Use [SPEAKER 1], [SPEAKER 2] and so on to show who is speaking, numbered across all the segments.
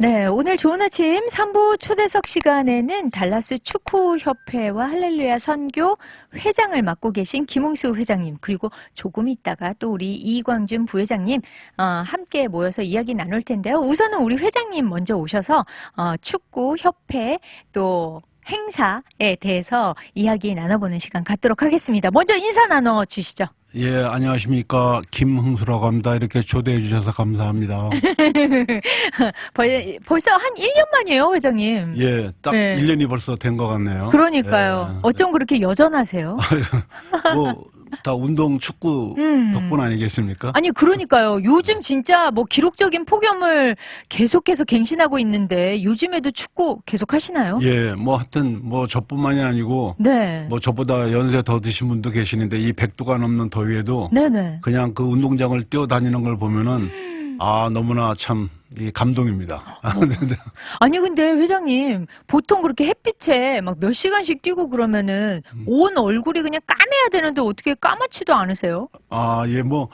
[SPEAKER 1] 네, 오늘 좋은 아침 3부 초대석 시간에는 달라스 축구협회와 할렐루야 선교 회장을 맡고 계신 김웅수 회장님, 그리고 조금 있다가 또 우리 이광준 부회장님 함께 모여서 이야기 나눌 텐데요. 우선은 우리 회장님 먼저 오셔서 축구협회 또 행사에 대해서 이야기 나눠보는 시간 갖도록 하겠습니다. 먼저 인사 나눠주시죠.
[SPEAKER 2] 예, 안녕하십니까. 김흥수라고 합니다. 이렇게 초대해 주셔서 감사합니다.
[SPEAKER 1] 벌써 한 1년 만이에요, 회장님.
[SPEAKER 2] 예, 딱
[SPEAKER 1] 네.
[SPEAKER 2] 1년이 벌써 된 것 같네요.
[SPEAKER 1] 그러니까요.
[SPEAKER 2] 예.
[SPEAKER 1] 어쩜 그렇게 여전하세요?
[SPEAKER 2] 뭐, 다 운동, 축구 덕분 아니겠습니까?
[SPEAKER 1] 아니, 그러니까요. 요즘 진짜 뭐 기록적인 폭염을 계속해서 갱신하고 있는데 요즘에도 축구 계속 하시나요?
[SPEAKER 2] 예, 뭐 하여튼 뭐 저뿐만이 아니고
[SPEAKER 1] 네.
[SPEAKER 2] 뭐 저보다 연세 더 드신 분도 계시는데 이 100도가 넘는 더위에도
[SPEAKER 1] 네네.
[SPEAKER 2] 그냥 그 운동장을 뛰어다니는 걸 보면은 너무나 참 감동입니다.
[SPEAKER 1] 아니, 근데 회장님, 보통 그렇게 햇빛에 막 몇 시간씩 뛰고 그러면은 온 얼굴이 그냥 까매야 되는데 어떻게 까맣지도 않으세요?
[SPEAKER 2] 예, 뭐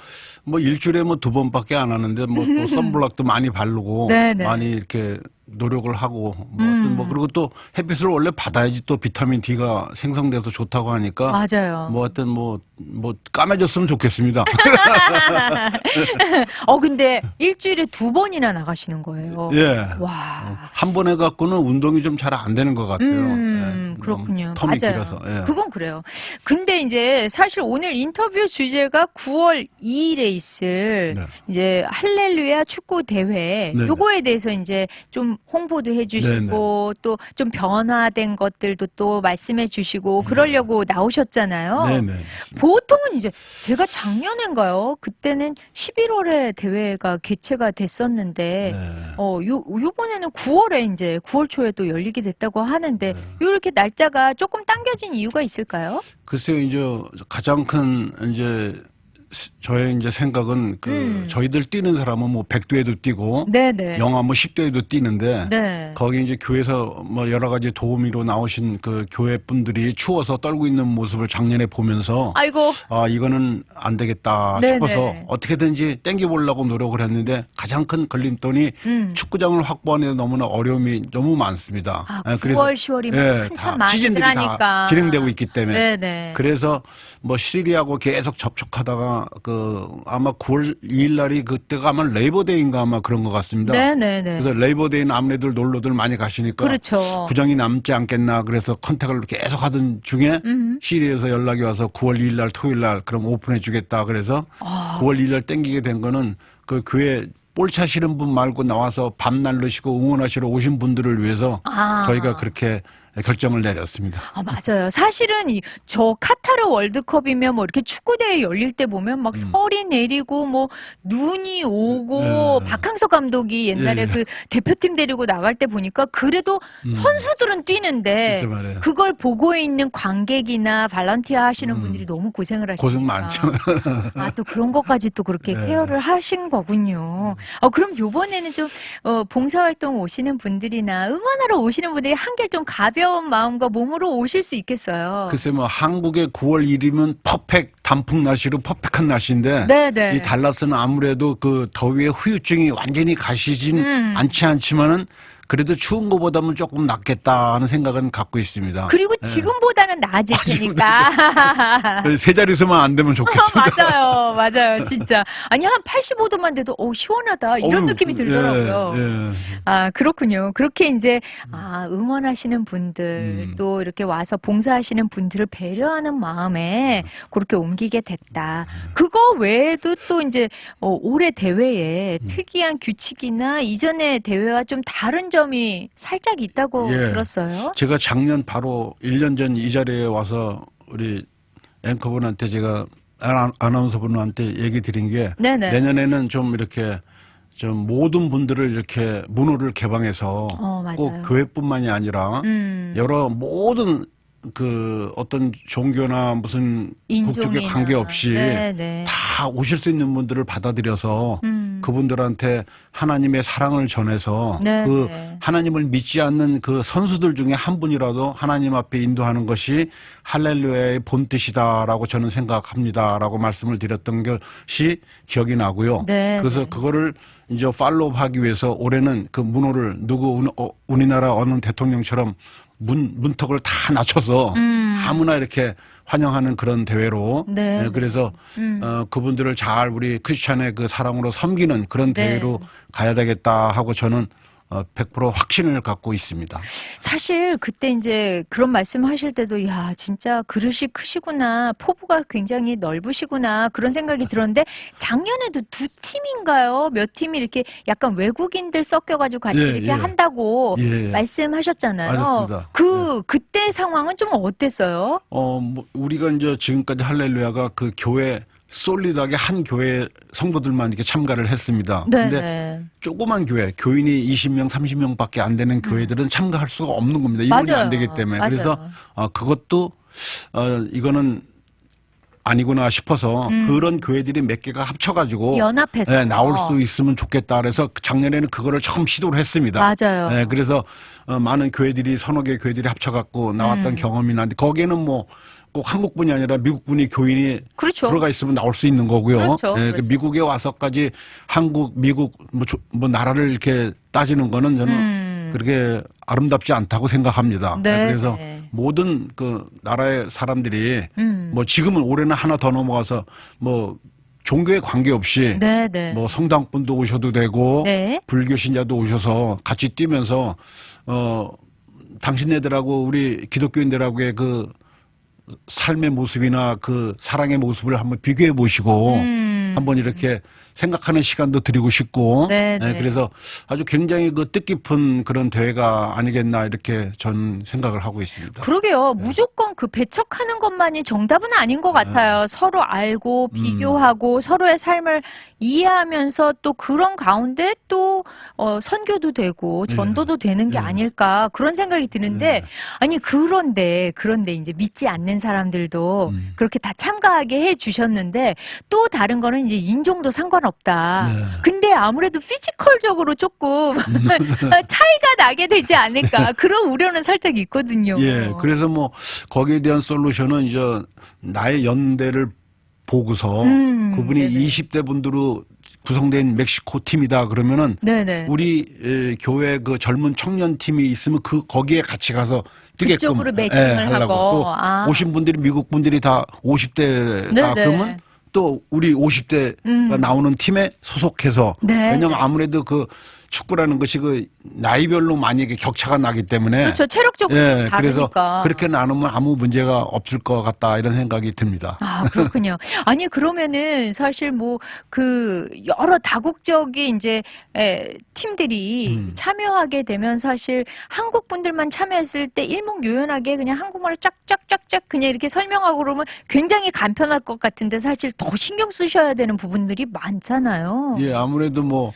[SPEAKER 2] 일주일에 뭐 2번밖에 안 하는데 뭐 또 선블록도 많이 바르고
[SPEAKER 1] 네네.
[SPEAKER 2] 많이 이렇게 노력을 하고 뭐 하여튼 뭐 그리고 또 햇빛을 원래 받아야지 또 비타민 D가 생성돼서 좋다고 하니까
[SPEAKER 1] 맞아요.
[SPEAKER 2] 뭐 하여튼 뭐 까매졌으면 좋겠습니다.
[SPEAKER 1] 근데 일주일에 2번이나 나가시는 거예요.
[SPEAKER 2] 예.
[SPEAKER 1] 와.
[SPEAKER 2] 한 번 해갖고는 운동이 좀 잘 안 되는 것 같아요. 예.
[SPEAKER 1] 그렇군요.
[SPEAKER 2] 텀이
[SPEAKER 1] 맞아요.
[SPEAKER 2] 길어서. 예.
[SPEAKER 1] 그건 그래요. 근데 이제 사실 오늘 인터뷰 주제가 9월 2일에 있을
[SPEAKER 2] 네.
[SPEAKER 1] 이제 할렐루야 축구 대회
[SPEAKER 2] 네네.
[SPEAKER 1] 요거에 대해서 이제 좀 홍보도 해주시고 또 좀 변화된 것들도 또 말씀해 주시고 그러려고 나오셨잖아요.
[SPEAKER 2] 네네.
[SPEAKER 1] 보통은 이제 제가 작년인가요? 그때는 11월에 대회가 개최가 됐었는데
[SPEAKER 2] 네.
[SPEAKER 1] 요번에는 9월에 이제 9월 초에 또 열리게 됐다고 하는데
[SPEAKER 2] 네.
[SPEAKER 1] 요렇게 날짜가 조금 당겨진 이유가 있을까요?
[SPEAKER 2] 글쎄요, 이제 가장 큰 이제 저의 이제 생각은 저희들 뛰는 사람은 뭐 100도에도 뛰고
[SPEAKER 1] 네네.
[SPEAKER 2] 영하 뭐 10도에도 뛰는데
[SPEAKER 1] 네.
[SPEAKER 2] 거기 이제 교회에서 뭐 여러 가지 도우미로 나오신 그 교회 분들이 추워서 떨고 있는 모습을 작년에 보면서
[SPEAKER 1] 아이고.
[SPEAKER 2] 이거는 안 되겠다
[SPEAKER 1] 네네.
[SPEAKER 2] 싶어서 어떻게든지 땡겨보려고 노력을 했는데 가장 큰 걸림돌이 축구장을 확보하는 데 너무나 어려움이 너무 많습니다.
[SPEAKER 1] 9월, 10월이면 한참 많이들
[SPEAKER 2] 시즌들이
[SPEAKER 1] 하니까.
[SPEAKER 2] 다 진행되고 있기 때문에
[SPEAKER 1] 네네.
[SPEAKER 2] 그래서 뭐 시리아하고 계속 접촉하다가 아마 9월 2일 날이 그때가 아마 레이버데이인가 아마 그런 것 같습니다.
[SPEAKER 1] 네네네.
[SPEAKER 2] 그래서 레이버데이는 아무래들 놀러들 많이 가시니까
[SPEAKER 1] 그렇죠.
[SPEAKER 2] 구정이 남지 않겠나 그래서 컨택을 계속 하던 중에 시리아에서 연락이 와서 9월 2일 날 토요일 날 그럼 오픈해 주겠다 그래서 9월 2일 날 땡기게 된 거는 그 교회 볼 차시는 분 말고 나와서 밤 날르시고 응원하시러 오신 분들을 위해서 저희가 그렇게 결정을 내렸습니다.
[SPEAKER 1] 맞아요. 사실은 저 카타르 월드컵이면 뭐 이렇게 축구대회 열릴 때 보면 막 설이 내리고 뭐 눈이 오고 박항서 감독이 옛날에 그 대표팀 데리고 나갈 때 보니까 그래도 선수들은 뛰는데
[SPEAKER 2] 글쎄 말이에요.
[SPEAKER 1] 그걸 보고 있는 관객이나 발런티어 하시는 분들이 너무 고생을 하시니까.
[SPEAKER 2] 고생 많죠.
[SPEAKER 1] 또 그런 것까지 또 그렇게 케어를 하신 거군요. 그럼 요번에는 좀 봉사활동 오시는 분들이나 응원하러 오시는 분들이 한결 좀 가벼운 마음과 몸으로 오실 수 있겠어요.
[SPEAKER 2] 글쎄 뭐 한국의 9월 1일이면 퍼펙트 단풍 날씨로 퍼펙트한 날씨인데
[SPEAKER 1] 네네.
[SPEAKER 2] 이 달라스는 아무래도 그 더위의 후유증이 완전히 가시진 않지만은 그래도 추운 것보다는 조금 낫겠다 하는 생각은 갖고 있습니다.
[SPEAKER 1] 그리고 지금보다는 나아질 테니까.
[SPEAKER 2] 세 자릿수만 안 되면 좋겠습니다.
[SPEAKER 1] 맞아요, 진짜. 아니, 한 85도만 돼도, 시원하다. 이런 느낌이 들더라고요.
[SPEAKER 2] 예.
[SPEAKER 1] 그렇군요. 그렇게 이제, 응원하시는 분들, 또 이렇게 와서 봉사하시는 분들을 배려하는 마음에 그렇게 옮기게 됐다. 그거 외에도 또 이제, 올해 대회에 특이한 규칙이나 이전의 대회와 좀 다른 점이 살짝 있다고 들었어요.
[SPEAKER 2] 제가 작년 바로 1년 전 이 자리에 와서 우리 앵커분한테 제가 아나운서분한테 얘기 드린 게
[SPEAKER 1] 네네.
[SPEAKER 2] 내년에는 좀 이렇게 좀 모든 분들을 이렇게 문호를 개방해서
[SPEAKER 1] 맞아요.
[SPEAKER 2] 꼭 교회뿐만이 아니라 여러 모든 그 어떤 종교나 무슨 국적에
[SPEAKER 1] 인종이나.
[SPEAKER 2] 관계없이
[SPEAKER 1] 네네.
[SPEAKER 2] 다 오실 수 있는 분들을 받아들여서 그분들한테 하나님의 사랑을 전해서
[SPEAKER 1] 네,
[SPEAKER 2] 그
[SPEAKER 1] 네.
[SPEAKER 2] 하나님을 믿지 않는 그 선수들 중에 한 분이라도 하나님 앞에 인도하는 것이 할렐루야의 본뜻이다라고 저는 생각합니다라고 말씀을 드렸던 것이 기억이 나고요.
[SPEAKER 1] 네,
[SPEAKER 2] 그래서
[SPEAKER 1] 네.
[SPEAKER 2] 그거를 이제 팔로우하기 위해서 올해는 그 문호를 우리나라 어느 대통령처럼 문턱을 다 낮춰서 아무나 이렇게 환영하는 그런 대회로
[SPEAKER 1] 네.
[SPEAKER 2] 네, 그래서 그분들을 잘 우리 크리스찬의 그 사랑으로 섬기는 그런
[SPEAKER 1] 네.
[SPEAKER 2] 대회로 가야 되겠다 하고 저는 100% 확신을 갖고 있습니다.
[SPEAKER 1] 사실 그때 이제 그런 말씀하실 때도 야 진짜 그릇이 크시구나, 포부가 굉장히 넓으시구나 그런 생각이 들었는데 작년에도 두 팀인가요? 몇 팀이 이렇게 약간 외국인들 섞여가지고 같이
[SPEAKER 2] 예,
[SPEAKER 1] 이렇게
[SPEAKER 2] 예.
[SPEAKER 1] 한다고
[SPEAKER 2] 예, 예.
[SPEAKER 1] 말씀하셨잖아요.
[SPEAKER 2] 맞습니다.
[SPEAKER 1] 그때 상황은 좀 어땠어요?
[SPEAKER 2] 뭐 우리가 이제 지금까지 할렐루야가 그 교회 솔리드하게 한 교회 성도들만 이렇게 참가를 했습니다.
[SPEAKER 1] 네.
[SPEAKER 2] 근데
[SPEAKER 1] 네.
[SPEAKER 2] 조그만 교회, 교인이 20명, 30명밖에 안 되는 교회들은 참가할 수가 없는 겁니다. 인원이
[SPEAKER 1] 맞아요.
[SPEAKER 2] 안 되기 때문에.
[SPEAKER 1] 맞아요.
[SPEAKER 2] 그래서 그것도 이거는 아니구나 싶어서 그런 교회들이 몇 개가 합쳐가지고
[SPEAKER 1] 연합해서.
[SPEAKER 2] 네, 나올 수 있으면 좋겠다. 그래서 작년에는 그거를 처음 시도를 했습니다.
[SPEAKER 1] 맞아요.
[SPEAKER 2] 네, 그래서 많은 교회들이 서너 개 교회들이 합쳐갖고 나왔던 경험이 나는데 거기에는 뭐 꼭 한국분이 아니라 미국분이 교인이
[SPEAKER 1] 그렇죠.
[SPEAKER 2] 들어가 있으면 나올 수 있는 거고요.
[SPEAKER 1] 그렇죠.
[SPEAKER 2] 네,
[SPEAKER 1] 그렇죠.
[SPEAKER 2] 미국에 와서까지 한국, 미국 뭐 나라를 이렇게 따지는 거는 저는 그렇게 아름답지 않다고 생각합니다.
[SPEAKER 1] 네.
[SPEAKER 2] 그래서 모든 그 나라의 사람들이 뭐 지금은 올해는 하나 더 넘어가서 뭐 종교에 관계없이
[SPEAKER 1] 네, 네.
[SPEAKER 2] 뭐 성당분도 오셔도 되고
[SPEAKER 1] 네.
[SPEAKER 2] 불교 신자도 오셔서 같이 뛰면서 당신네들하고 우리 기독교인들하고의 그 삶의 모습이나 그 사랑의 모습을 한번 비교해 보시고 한번 이렇게 생각하는 시간도 드리고 싶고
[SPEAKER 1] 네, 네.
[SPEAKER 2] 그래서 아주 굉장히 그 뜻깊은 그런 대회가 아니겠나 이렇게 전 생각을 하고 있습니다.
[SPEAKER 1] 그러게요. 무조건 그 배척하는 것만이 정답은 아닌 것 같아요. 서로 알고 비교하고 서로의 삶을 이해하면서 또 그런 가운데 또 선교도 되고 전도도 되는 게 아닐까 그런 생각이 드는데 아니 그런데 이제 믿지 않는 사람들도 그렇게 다 참가하게 해 주셨는데 또 다른 거는 이제 인종도 상관없다. 근데 아무래도 피지컬적으로 조금 차이가 나게 되지 않을까 그런 우려는 살짝 있거든요.
[SPEAKER 2] 예, 그래서 뭐 거기에 대한 솔루션은 이제 나의 연대를 보고서 그분이
[SPEAKER 1] 네네.
[SPEAKER 2] 20대 분들로 구성된 멕시코 팀이다 그러면은
[SPEAKER 1] 네네.
[SPEAKER 2] 우리 교회 그 젊은 청년 팀이 있으면 거기에 같이 가서 뛰게끔
[SPEAKER 1] 그쪽으로 매칭을
[SPEAKER 2] 하려고.
[SPEAKER 1] 하고.
[SPEAKER 2] 또
[SPEAKER 1] 아.
[SPEAKER 2] 오신 분들이 미국 분들이 다 50대다
[SPEAKER 1] 네네.
[SPEAKER 2] 그러면 또 우리 50대가 나오는 팀에 소속해서
[SPEAKER 1] 네,
[SPEAKER 2] 왜냐하면
[SPEAKER 1] 네.
[SPEAKER 2] 아무래도 그 축구라는 것이 그 나이별로 많이 이렇게 격차가 나기 때문에
[SPEAKER 1] 그렇죠. 체력적으로
[SPEAKER 2] 예, 그래서
[SPEAKER 1] 다르니까.
[SPEAKER 2] 그렇게 나누면 아무 문제가 없을 것 같다 이런 생각이 듭니다.
[SPEAKER 1] 아, 그렇군요. 아니, 그러면은 사실 뭐 그 여러 다국적인 이제 팀들이 참여하게 되면 사실 한국 분들만 참여했을 때 일목요연하게 그냥 한국말을 쫙쫙쫙쫙 그냥 이렇게 설명하고 그러면 굉장히 간편할 것 같은데 사실 더 신경 쓰셔야 되는 부분들이 많잖아요.
[SPEAKER 2] 예, 아무래도 뭐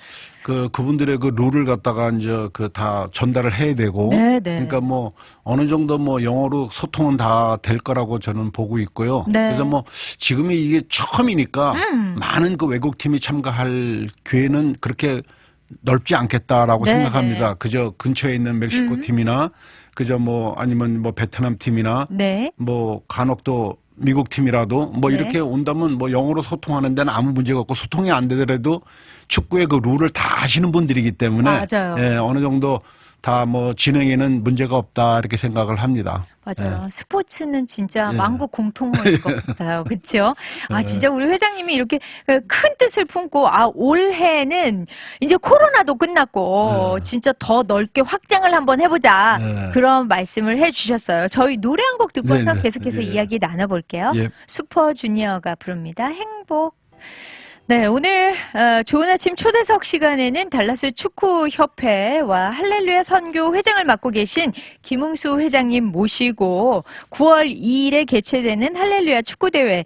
[SPEAKER 2] 그분들의 그 룰을 갖다가 이제 그 다 전달을 해야 되고,
[SPEAKER 1] 네, 네.
[SPEAKER 2] 그러니까 뭐 어느 정도 뭐 영어로 소통은 다 될 거라고 저는 보고 있고요.
[SPEAKER 1] 네.
[SPEAKER 2] 그래서 뭐 지금이 이게 처음이니까 많은 그 외국 팀이 참가할 기회는 그렇게 넓지 않겠다라고
[SPEAKER 1] 네,
[SPEAKER 2] 생각합니다. 그저 근처에 있는 멕시코 팀이나 그저 뭐 아니면 뭐 베트남 팀이나
[SPEAKER 1] 네.
[SPEAKER 2] 뭐 간혹 또 미국 팀이라도 뭐
[SPEAKER 1] 네.
[SPEAKER 2] 이렇게 온다면 뭐 영어로 소통하는 데는 아무 문제가 없고 소통이 안 되더라도 축구의 그 룰을 다 아시는 분들이기 때문에
[SPEAKER 1] 맞아요.
[SPEAKER 2] 예, 어느 정도 다 뭐 진행에는 문제가 없다 이렇게 생각을 합니다.
[SPEAKER 1] 맞아요.
[SPEAKER 2] 예.
[SPEAKER 1] 스포츠는 진짜
[SPEAKER 2] 예.
[SPEAKER 1] 만국 공통어일 것 같아요. 그렇죠? 아 진짜 우리 회장님이 이렇게 큰 뜻을 품고 올해는 이제 코로나도 끝났고 진짜 더 넓게 확장을 한번 해보자
[SPEAKER 2] 예.
[SPEAKER 1] 그런 말씀을 해주셨어요. 저희 노래 한 곡 듣고 와서
[SPEAKER 2] 네네.
[SPEAKER 1] 계속해서
[SPEAKER 2] 예.
[SPEAKER 1] 이야기 나눠볼게요.
[SPEAKER 2] 예.
[SPEAKER 1] 슈퍼주니어가 부릅니다. 행복. 네, 오늘 좋은 아침 초대석 시간에는 달라스 축구협회와 할렐루야 선교 회장을 맡고 계신 김웅수 회장님 모시고 9월 2일에 개최되는 할렐루야 축구대회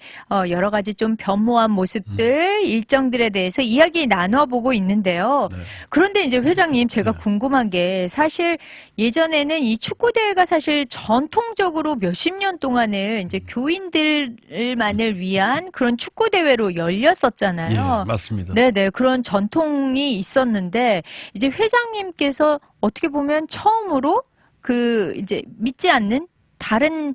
[SPEAKER 1] 여러 가지 좀 변모한 모습들 일정들에 대해서 이야기 나눠보고 있는데요.
[SPEAKER 2] 네.
[SPEAKER 1] 그런데 이제 회장님 제가 궁금한 게 사실 예전에는 이 축구대회가 사실 전통적으로 몇십 년 동안을 이제 교인들만을 위한 그런 축구대회로 열렸었잖아요.
[SPEAKER 2] 예, 맞습니다.
[SPEAKER 1] 네네. 그런 전통이 있었는데, 이제 회장님께서 어떻게 보면 처음으로 이제 믿지 않는 다른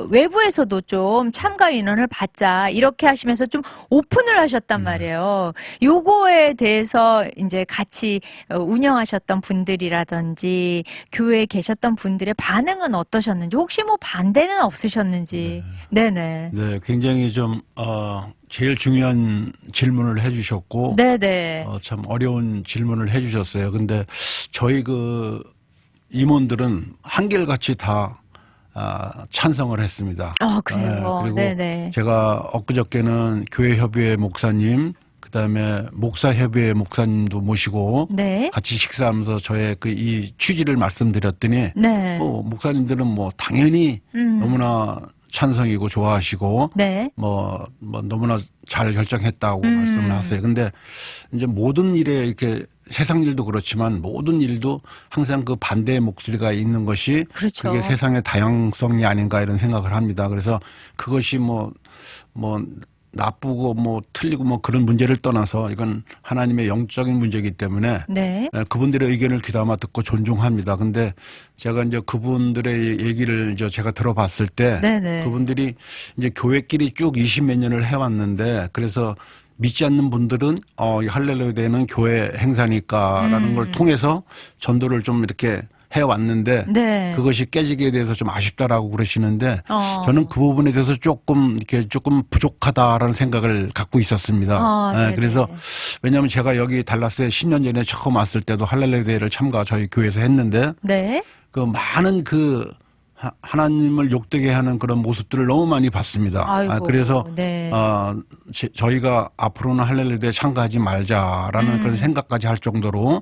[SPEAKER 1] 외부에서도 좀 참가 인원을 받자 이렇게 하시면서 좀 오픈을 하셨단 말이에요. 요거에 대해서 이제 같이 운영하셨던 분들이라든지 교회에 계셨던 분들의 반응은 어떠셨는지 혹시 뭐 반대는 없으셨는지. 네네.
[SPEAKER 2] 네, 굉장히 좀 제일 중요한 질문을 해주셨고,
[SPEAKER 1] 네네.
[SPEAKER 2] 참 어려운 질문을 해주셨어요. 근데 저희 그 임원들은 한결같이 다 찬성을 했습니다.
[SPEAKER 1] 그래요.
[SPEAKER 2] 그리고
[SPEAKER 1] 네네.
[SPEAKER 2] 제가 엊그저께는 교회협의회 목사님, 그다음에 목사협의회 목사님도 모시고
[SPEAKER 1] 네.
[SPEAKER 2] 같이 식사하면서 저의 그 이 취지를 말씀드렸더니
[SPEAKER 1] 네.
[SPEAKER 2] 목사님들은 뭐 당연히 너무나 찬성이고 좋아하시고
[SPEAKER 1] 네.
[SPEAKER 2] 뭐 너무나 잘 결정했다고 말씀을 하세요. 근데 이제 모든 일에 이렇게 세상 일도 그렇지만 모든 일도 항상 그 반대의 목소리가 있는 것이
[SPEAKER 1] 그렇죠.
[SPEAKER 2] 그게 세상의 다양성이 아닌가 이런 생각을 합니다. 그래서 그것이 뭐 나쁘고 뭐 틀리고 뭐 그런 문제를 떠나서 이건 하나님의 영적인 문제이기 때문에
[SPEAKER 1] 네.
[SPEAKER 2] 그분들의 의견을 귀담아 듣고 존중합니다. 근데 제가 이제 그분들의 얘기를 이제 제가 들어봤을 때
[SPEAKER 1] 네네.
[SPEAKER 2] 그분들이 이제 교회끼리 쭉 20몇 년을 해왔는데 그래서 믿지 않는 분들은 할렐루야 대회는 교회 행사니까라는 걸 통해서 전도를 좀 이렇게 해왔는데
[SPEAKER 1] 네.
[SPEAKER 2] 그것이 깨지게 돼서 좀 아쉽다라고 그러시는데 저는 그 부분에 대해서 조금 부족하다라는 생각을 갖고 있었습니다.
[SPEAKER 1] 네네.
[SPEAKER 2] 그래서 왜냐하면 제가 여기 달라스에 10년 전에 처음 왔을 때도 할렐루야 대회를 저희 교회에서 했는데
[SPEAKER 1] 네.
[SPEAKER 2] 그 많은 하나님을 욕되게 하는 그런 모습들을 너무 많이 봤습니다.
[SPEAKER 1] 아이고,
[SPEAKER 2] 그래서
[SPEAKER 1] 네.
[SPEAKER 2] 저희가 앞으로는 할렐루야에 참가하지 말자라는 그런 생각까지 할 정도로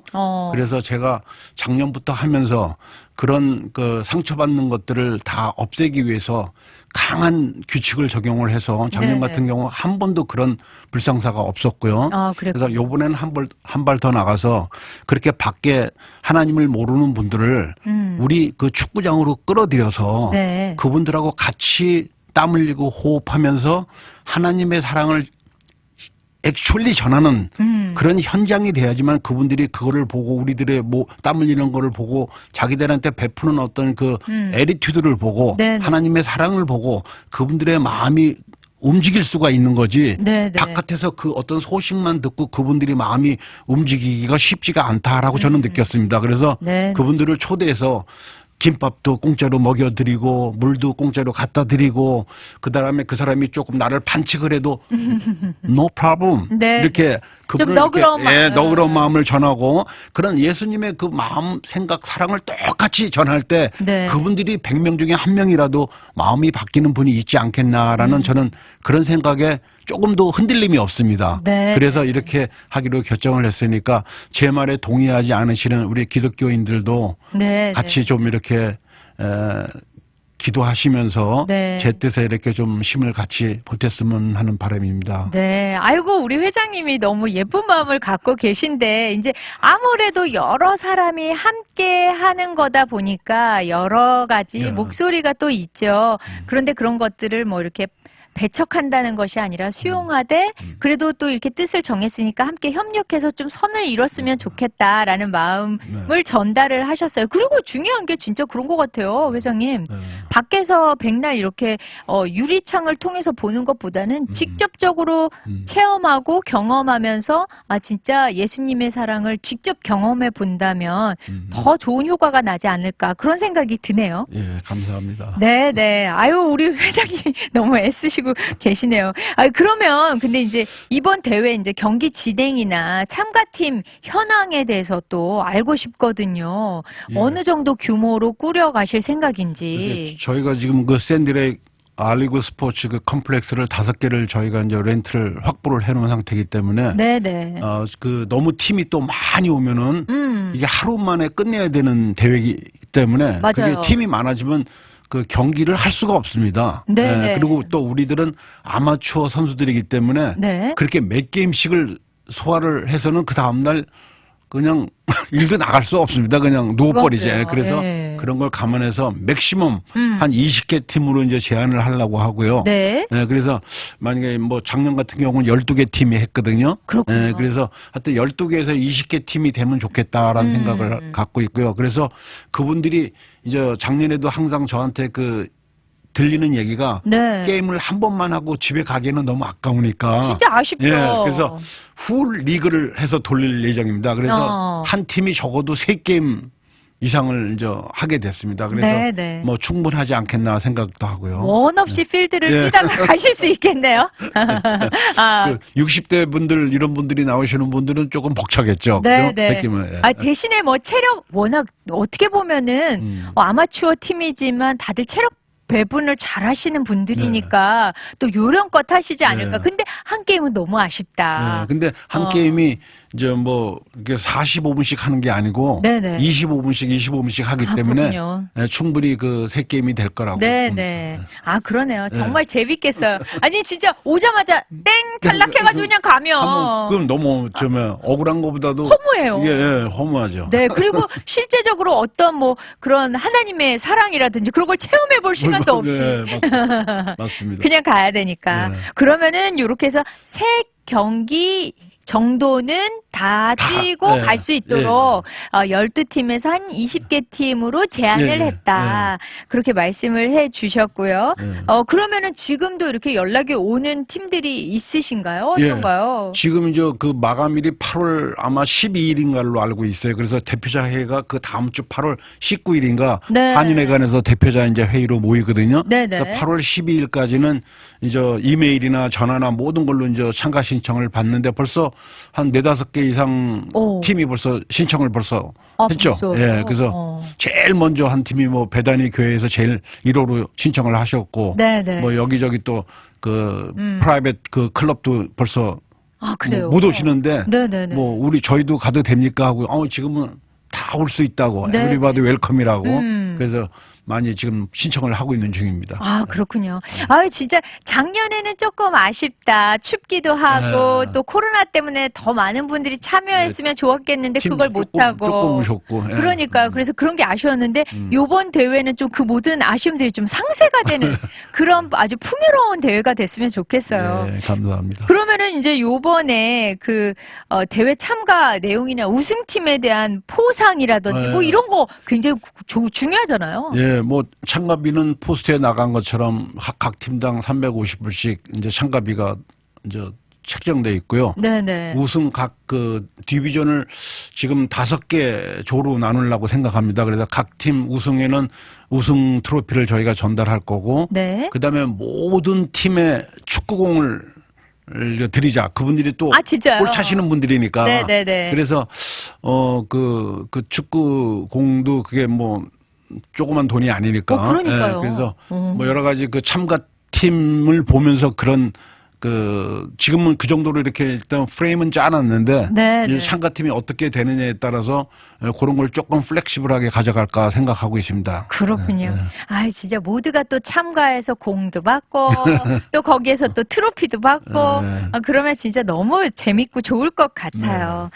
[SPEAKER 2] 그래서 제가 작년부터 하면서 그런 그 상처받는 것들을 다 없애기 위해서 강한 규칙을 적용을 해서 작년
[SPEAKER 1] 네네.
[SPEAKER 2] 같은 경우 한 번도 그런 불상사가 없었고요. 그래서 이번에는 한 발 더 나가서 그렇게 밖에 하나님을 모르는 분들을 우리 그 축구장으로 끌어들여서
[SPEAKER 1] 네.
[SPEAKER 2] 그분들하고 같이 땀 흘리고 호흡하면서 하나님의 사랑을 액츄얼리 전하는 그런 현장이 돼야지만 그분들이 그거를 보고 우리들의 땀 흘리는 거를 보고 자기들한테 베푸는 어떤 그 애리튜드를 보고
[SPEAKER 1] 네네.
[SPEAKER 2] 하나님의 사랑을 보고 그분들의 마음이 움직일 수가 있는 거지.
[SPEAKER 1] 네네.
[SPEAKER 2] 바깥에서 그 어떤 소식만 듣고 그분들이 마음이 움직이기가 쉽지가 않다라고 저는 느꼈습니다. 그래서
[SPEAKER 1] 네네.
[SPEAKER 2] 그분들을 초대해서 김밥도 공짜로 먹여드리고 물도 공짜로 갖다 드리고 그다음에 그 사람이 조금 나를 반칙을 해도 no problem
[SPEAKER 1] 네.
[SPEAKER 2] 이렇게 그분을
[SPEAKER 1] 너그러운 마음.
[SPEAKER 2] 너그러운 마음을 전하고 그런 예수님의 그 마음 생각 사랑을 똑같이 전할 때
[SPEAKER 1] 네.
[SPEAKER 2] 그분들이 100명 중에 한 명이라도 마음이 바뀌는 분이 있지 않겠나라는 저는 그런 생각에 조금도 흔들림이 없습니다.
[SPEAKER 1] 네.
[SPEAKER 2] 그래서 이렇게 하기로 결정을 했으니까 제 말에 동의하지 않으시는 우리 기독교인들도
[SPEAKER 1] 네.
[SPEAKER 2] 같이 좀 이렇게 기도하시면서
[SPEAKER 1] 네.
[SPEAKER 2] 제 뜻에 이렇게 좀 힘을 같이 보탰으면 하는 바람입니다.
[SPEAKER 1] 네. 아이고, 우리 회장님이 너무 예쁜 마음을 갖고 계신데, 이제 아무래도 여러 사람이 함께 하는 거다 보니까 여러 가지
[SPEAKER 2] 네.
[SPEAKER 1] 목소리가 또 있죠. 그런데 그런 것들을 뭐 이렇게 배척한다는 것이 아니라 수용하되 그래도 또 이렇게 뜻을 정했으니까 함께 협력해서 좀 선을 이뤘으면 좋겠다라는 마음을 전달을 하셨어요. 그리고 중요한 게 진짜 그런 것 같아요, 회장님. 밖에서 백날 이렇게 유리창을 통해서 보는 것보다는 직접적으로 체험하고 경험하면서 진짜 예수님의 사랑을 직접 경험해 본다면 더 좋은 효과가 나지 않을까 그런 생각이 드네요.
[SPEAKER 2] 예, 감사합니다.
[SPEAKER 1] 네. 아유, 우리 회장님 너무 애쓰시고 계시네요. 그러면 근데 이제 이번 대회 이제 경기 진행이나 참가팀 현황에 대해서 또 알고 싶거든요.
[SPEAKER 2] 예.
[SPEAKER 1] 어느 정도 규모로 꾸려가실 생각인지.
[SPEAKER 2] 저희가 지금 그 샌디레이 알리그 스포츠 그 컴플렉스를 5개를 저희가 이제 렌트를 확보를 해놓은 상태이기 때문에
[SPEAKER 1] 네네.
[SPEAKER 2] 너무 팀이 또 많이 오면은 이게 하루 만에 끝내야 되는 대회이기 때문에
[SPEAKER 1] 맞아요.
[SPEAKER 2] 그게 팀이 많아지면 그 경기를 할 수가 없습니다.
[SPEAKER 1] 네.
[SPEAKER 2] 그리고 또 우리들은 아마추어 선수들이기 때문에
[SPEAKER 1] 네.
[SPEAKER 2] 그렇게 몇 게임씩을 소화를 해서는 그 다음날 그냥 일도 나갈 수 없습니다. 그냥 누워버리지.
[SPEAKER 1] 그거요.
[SPEAKER 2] 그래서
[SPEAKER 1] 예.
[SPEAKER 2] 그런 걸 감안해서 맥시멈 한 20개 팀으로 이제 제한을 하려고 하고요.
[SPEAKER 1] 네.
[SPEAKER 2] 예, 그래서 만약에 뭐 작년 같은 경우는 12개 팀이 했거든요.
[SPEAKER 1] 그렇군요.
[SPEAKER 2] 예, 그래서 하여튼 12개에서 20개 팀이 되면 좋겠다라는 생각을 갖고 있고요. 그래서 그분들이 이제 작년에도 항상 저한테 들리는 얘기가
[SPEAKER 1] 네.
[SPEAKER 2] 게임을 한 번만 하고 집에 가기에는 너무 아까우니까.
[SPEAKER 1] 진짜 아쉽죠.
[SPEAKER 2] 예, 그래서 풀 리그를 해서 돌릴 예정입니다. 그래서 한 팀이 적어도 3게임 이상을 이제 하게 됐습니다. 그래서
[SPEAKER 1] 네, 네.
[SPEAKER 2] 뭐 충분하지 않겠나 생각도 하고요.
[SPEAKER 1] 원 없이 필드를
[SPEAKER 2] 예.
[SPEAKER 1] 뛰다가 가실 수 있겠네요. 아,
[SPEAKER 2] 60대 분들 이런 분들이 나오시는 분들은 조금 벅차겠죠.
[SPEAKER 1] 네,
[SPEAKER 2] 그죠?
[SPEAKER 1] 네.
[SPEAKER 2] 느낌은. 예.
[SPEAKER 1] 아, 대신에 뭐 체력 워낙 어떻게 보면은 아마추어 팀이지만 다들 체력 배분을 잘 하시는 분들이니까 또 요령껏 하시지 않을까.
[SPEAKER 2] 네.
[SPEAKER 1] 근데 한 게임은 너무 아쉽다.
[SPEAKER 2] 네, 근데 한 게임이 이제 뭐 이게 45분씩 하는 게 아니고
[SPEAKER 1] 네네.
[SPEAKER 2] 25분씩 하기 때문에
[SPEAKER 1] 그렇군요.
[SPEAKER 2] 예, 충분히 그 3게임이 될 거라고.
[SPEAKER 1] 네네. 아, 그러네요. 정말 재밌겠어요. 아니, 진짜 오자마자 땡! 탈락해가지고 그냥 가면.
[SPEAKER 2] 그럼 너무 좀 억울한 것보다도
[SPEAKER 1] 허무해요.
[SPEAKER 2] 이게 예, 허무하죠.
[SPEAKER 1] 네, 그리고 실제적으로 어떤 뭐 그런 하나님의 사랑이라든지 그런 걸 체험해 볼 시간도 없이
[SPEAKER 2] 네, 맞습니다.
[SPEAKER 1] 그냥 가야 되니까.
[SPEAKER 2] 네.
[SPEAKER 1] 그러면은 요렇게 해서 3경기 정도는 다 뛰고
[SPEAKER 2] 네.
[SPEAKER 1] 갈 수 있도록 12팀에서 한 20개 팀으로 제한을
[SPEAKER 2] 예, 예,
[SPEAKER 1] 했다. 그렇게 말씀을 해 주셨고요.
[SPEAKER 2] 예.
[SPEAKER 1] 그러면은 지금도 이렇게 연락이 오는 팀들이 있으신가요? 어떤가요?
[SPEAKER 2] 지금 이제 그 마감일이 8월 아마 12일인가로 알고 있어요. 그래서 대표자 회의가 그 다음 주 8월 19일인가
[SPEAKER 1] 네.
[SPEAKER 2] 한인회관에서 대표자 이제 회의로 모이거든요.
[SPEAKER 1] 네네.
[SPEAKER 2] 그러니까 8월 12일까지는 이제 이메일이나 전화나 모든 걸로 이제 참가 신청을 받는데 벌써 한 4-5개 이상
[SPEAKER 1] 오.
[SPEAKER 2] 팀이 벌써 신청을 벌써 했죠.
[SPEAKER 1] 벌써요?
[SPEAKER 2] 예. 그래서 제일 먼저 한 팀이 뭐 배단위 교회에서 제일 1호로 신청을 하셨고
[SPEAKER 1] 네네.
[SPEAKER 2] 뭐 여기저기 또 프라이빗 그 클럽도 벌써
[SPEAKER 1] 아, 그래요?
[SPEAKER 2] 못 오시는데
[SPEAKER 1] 네네네.
[SPEAKER 2] 뭐 저희도 가도 됩니까 하고 지금은 다 올 수 있다고
[SPEAKER 1] 네.
[SPEAKER 2] 에브리바디 웰컴이라고 그래서 많이 지금 신청을 하고 있는 중입니다.
[SPEAKER 1] 아, 그렇군요. 아유, 진짜 작년에는 조금 아쉽다. 춥기도 하고 또 코로나 때문에 더 많은 분들이 참여했으면 좋았겠는데
[SPEAKER 2] 팀
[SPEAKER 1] 그걸 못하고.
[SPEAKER 2] 조금 우셨고. 예.
[SPEAKER 1] 그러니까요. 그래서 그런 게 아쉬웠는데 요번 대회는 좀 그 모든 아쉬움들이 좀 상쇄가 되는 그런 아주 풍요로운 대회가 됐으면 좋겠어요.
[SPEAKER 2] 예, 감사합니다.
[SPEAKER 1] 그러면은 이제 요번에 대회 참가 내용이나 우승팀에 대한 포상이라든지 뭐 이런 거 굉장히 중요하잖아요.
[SPEAKER 2] 예, 뭐 참가비는 포스트에 나간 것처럼 각 팀당 350불씩 이제 참가비가 이제 책정돼 있고요.
[SPEAKER 1] 네네.
[SPEAKER 2] 우승 각 디비전을 지금 5개 조로 나누려고 생각합니다. 그래서 각 팀 우승에는 우승 트로피를 저희가 전달할 거고,
[SPEAKER 1] 네.
[SPEAKER 2] 그다음에 모든 팀의 축구공을 드리자. 그분들이 또
[SPEAKER 1] 진짜요?
[SPEAKER 2] 골 차시는 분들이니까.
[SPEAKER 1] 네네네.
[SPEAKER 2] 그래서 그 축구공도 그게 뭐 조그만 돈이 아니니까.
[SPEAKER 1] 그러니까요.
[SPEAKER 2] 예, 그래서 뭐 여러 가지 그 참가 팀을 보면서 그런 지금은 그 정도로 이렇게 일단 프레임은 짜놨는데
[SPEAKER 1] 네,
[SPEAKER 2] 이제
[SPEAKER 1] 네.
[SPEAKER 2] 참가팀이 어떻게 되느냐에 따라서 그런 걸 조금 플렉시블하게 가져갈까 생각하고 있습니다.
[SPEAKER 1] 그렇군요. 아, 진짜 모두가 또 참가해서 공도 받고 또 거기에서 또 트로피도 받고 그러면 진짜 너무 재밌고 좋을 것 같아요.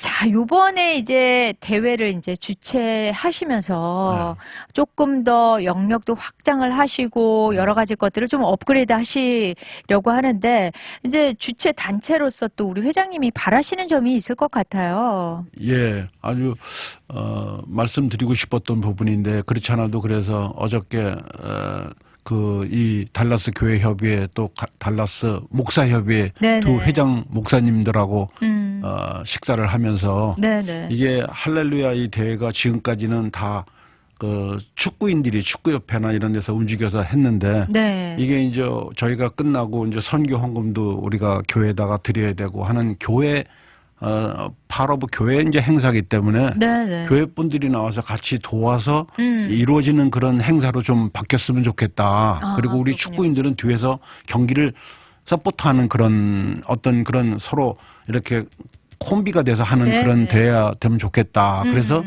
[SPEAKER 1] 자, 요번에 이제 대회를 이제 주최하시면서 조금 더 영역도 확장을 하시고 여러 가지 것들을 좀 업그레이드 하시려고 하는데 이제 주최 단체로서 또 우리 회장님이 바라시는 점이 있을 것 같아요.
[SPEAKER 2] 예, 아주 말씀드리고 싶었던 부분인데 그렇지 않아도 그래서 어저께 이 달라스 교회 협의회 또 달라스 목사 협의회
[SPEAKER 1] 네네.
[SPEAKER 2] 두 회장 목사님들하고 식사를 하면서
[SPEAKER 1] 네네.
[SPEAKER 2] 이게 할렐루야 이 대회가 지금까지는 다 축구인들이 축구협회나 이런 데서 움직여서 했는데
[SPEAKER 1] 네.
[SPEAKER 2] 이게 이제 저희가 끝나고 이제 선교 헌금도 우리가 교회에다가 드려야 되고 하는 교회 파러브 교회 이제 행사기 때문에
[SPEAKER 1] 네네.
[SPEAKER 2] 교회 분들이 나와서 같이 도와서 이루어지는 그런 행사로 좀 바뀌었으면 좋겠다. 그리고 우리
[SPEAKER 1] 그렇군요.
[SPEAKER 2] 축구인들은 뒤에서 경기를 서포트하는 그런 어떤 그런 서로 이렇게 콤비가 돼서 하는
[SPEAKER 1] 네,
[SPEAKER 2] 그런
[SPEAKER 1] 네.
[SPEAKER 2] 대회가 되면 좋겠다. 그래서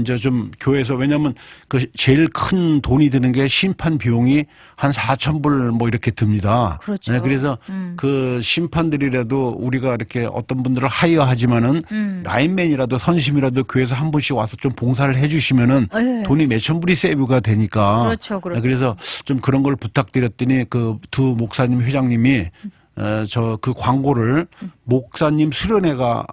[SPEAKER 2] 이제 좀 교회에서 왜냐하면 그 제일 큰 돈이 드는 게 심판 비용이 한 4,000불 뭐 이렇게 듭니다.
[SPEAKER 1] 그렇죠.
[SPEAKER 2] 네, 그래서 그 심판들이라도 우리가 이렇게 어떤 분들을 하이어하지만은 라인맨이라도 선심이라도 교회에서 한 분씩 와서 좀 봉사를 해주시면은
[SPEAKER 1] 네.
[SPEAKER 2] 돈이 몇천 불이 세이브가 되니까.
[SPEAKER 1] 그렇죠, 그렇죠.
[SPEAKER 2] 그래서 좀 그런 걸 부탁드렸더니 그 두 목사님 회장님이 저 그 광고를 목사님 수련회가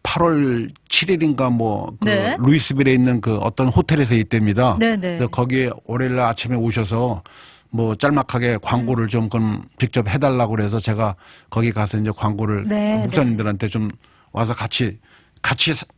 [SPEAKER 2] 8월 7일인가 뭐 그
[SPEAKER 1] 네.
[SPEAKER 2] 루이스빌에 있는 그 어떤 호텔에서 있답니다.
[SPEAKER 1] 네, 네.
[SPEAKER 2] 그래서 거기에 월요일 날 아침에 오셔서 뭐 짤막하게 광고를 좀 그럼 직접 해달라고 그래서 제가 거기 가서 이제 광고를
[SPEAKER 1] 네,
[SPEAKER 2] 목사님들한테 좀 와서 같이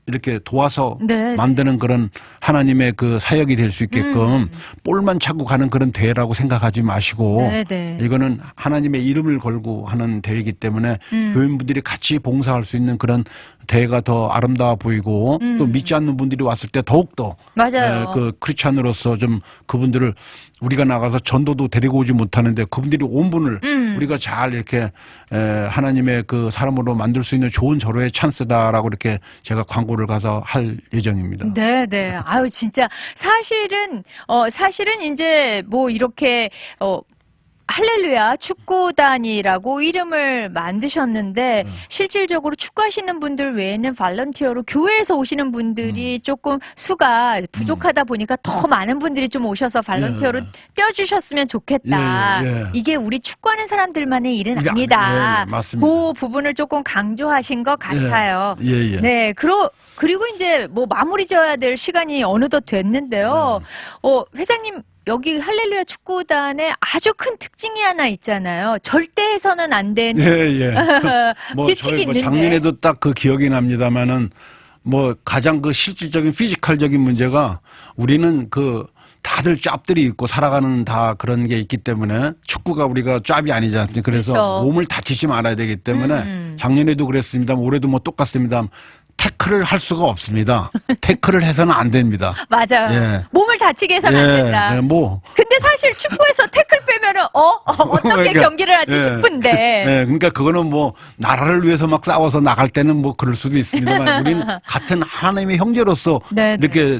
[SPEAKER 2] 이렇게 도와서
[SPEAKER 1] 네,
[SPEAKER 2] 만드는 그런 하나님의 그 사역이 될 수 있게끔 볼만 차고 가는 그런 대회라고 생각하지 마시고
[SPEAKER 1] 네, 네.
[SPEAKER 2] 이거는 하나님의 이름을 걸고 하는 대회이기 때문에 교인분들이 같이 봉사할 수 있는 그런 대회가 더 아름다워 보이고 또 믿지 않는 분들이 왔을 때 더욱더
[SPEAKER 1] 맞아요.
[SPEAKER 2] 그 크리스찬으로서 좀 그분들을 우리가 나가서 전도도 데리고 오지 못하는데 그분들이 온 분을 우리가 잘 이렇게 하나님의 그 사람으로 만들 수 있는 좋은 절호의 찬스다라고 이렇게 제가 광고를 가서 할 예정입니다.
[SPEAKER 1] 네, 네. 아유, 진짜. 사실은 이제 뭐 이렇게, 할렐루야 축구단이라고 이름을 만드셨는데 실질적으로 축구하시는 분들 외에는 발런티어로 교회에서 오시는 분들이 조금 수가 부족하다 보니까 더 많은 분들이 좀 오셔서 발런티어로 떼어주셨으면 좋겠다.
[SPEAKER 2] 예.
[SPEAKER 1] 이게 우리 축구하는 사람들만의 일은
[SPEAKER 2] 이게
[SPEAKER 1] 아니다.
[SPEAKER 2] 예, 맞습니다.
[SPEAKER 1] 그 부분을 조금 강조하신 것 같아요.
[SPEAKER 2] 예.
[SPEAKER 1] 네, 그리고 이제 뭐 마무리 지어야 될 시간이 어느덧 됐는데요. 회장님, 여기 할렐루야 축구단에 아주 큰 특징이 하나 있잖아요. 절대 해서는 안 되는
[SPEAKER 2] 예. 뭐
[SPEAKER 1] 규칙이
[SPEAKER 2] 저희 뭐
[SPEAKER 1] 있는데.
[SPEAKER 2] 작년에도 딱 그 기억이 납니다만은 뭐 가장 그 실질적인 피지컬적인 문제가 우리는 그 다들 짭들이 있고 살아가는 다 그런 게 있기 때문에 축구가 우리가 짭이 아니지 않습니까? 그래서
[SPEAKER 1] 그렇죠.
[SPEAKER 2] 몸을 다치지 말아야 되기 때문에 작년에도 그랬습니다. 올해도 뭐 똑같습니다. 태클을 할 수가 없습니다. 태클을 해서는 안 됩니다.
[SPEAKER 1] 맞아요.
[SPEAKER 2] 예.
[SPEAKER 1] 몸을 다치게 해서는 안 된다.
[SPEAKER 2] 뭐
[SPEAKER 1] 근데 사실 축구에서 태클 빼면은 어떻게
[SPEAKER 2] 그러니까,
[SPEAKER 1] 경기를 하지
[SPEAKER 2] 예.
[SPEAKER 1] 싶은데.
[SPEAKER 2] 네, 그러니까 그거는 뭐 나라를 위해서 막 싸워서 나갈 때는 뭐 그럴 수도 있습니다만 우리는 같은 하나님의 형제로서
[SPEAKER 1] 네,
[SPEAKER 2] 이렇게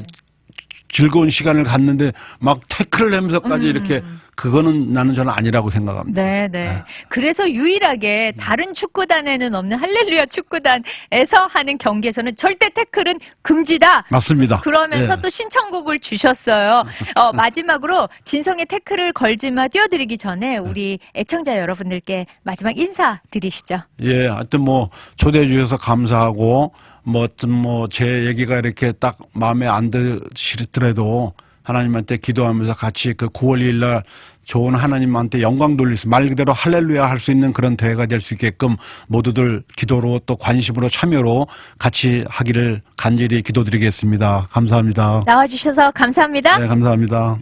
[SPEAKER 2] 즐거운 시간을 갖는데 막 태클을 하면서까지 이렇게 그거는 저는 아니라고 생각합니다.
[SPEAKER 1] 네. 그래서 유일하게 다른 축구단에는 없는 할렐루야 축구단에서 하는 경기에서는 절대 태클은 금지다.
[SPEAKER 2] 맞습니다.
[SPEAKER 1] 그러면서
[SPEAKER 2] 예.
[SPEAKER 1] 또 신청곡을 주셨어요. 마지막으로 진성의 태클을 걸지마 띄워드리기 전에 우리 애청자 여러분들께 마지막 인사 드리시죠.
[SPEAKER 2] 예, 하여튼 뭐 초대해 주셔서 감사하고 뭐 제 얘기가 이렇게 딱 마음에 안 드시더라도 하나님한테 기도하면서 같이 그 9월 2일 날 좋은 하나님한테 영광 돌리면서 말 그대로 할렐루야 할 수 있는 그런 대회가 될 수 있게끔 모두들 기도로 또 관심으로 참여로 같이 하기를 간절히 기도드리겠습니다. 감사합니다.
[SPEAKER 1] 나와주셔서 감사합니다.
[SPEAKER 2] 네, 감사합니다.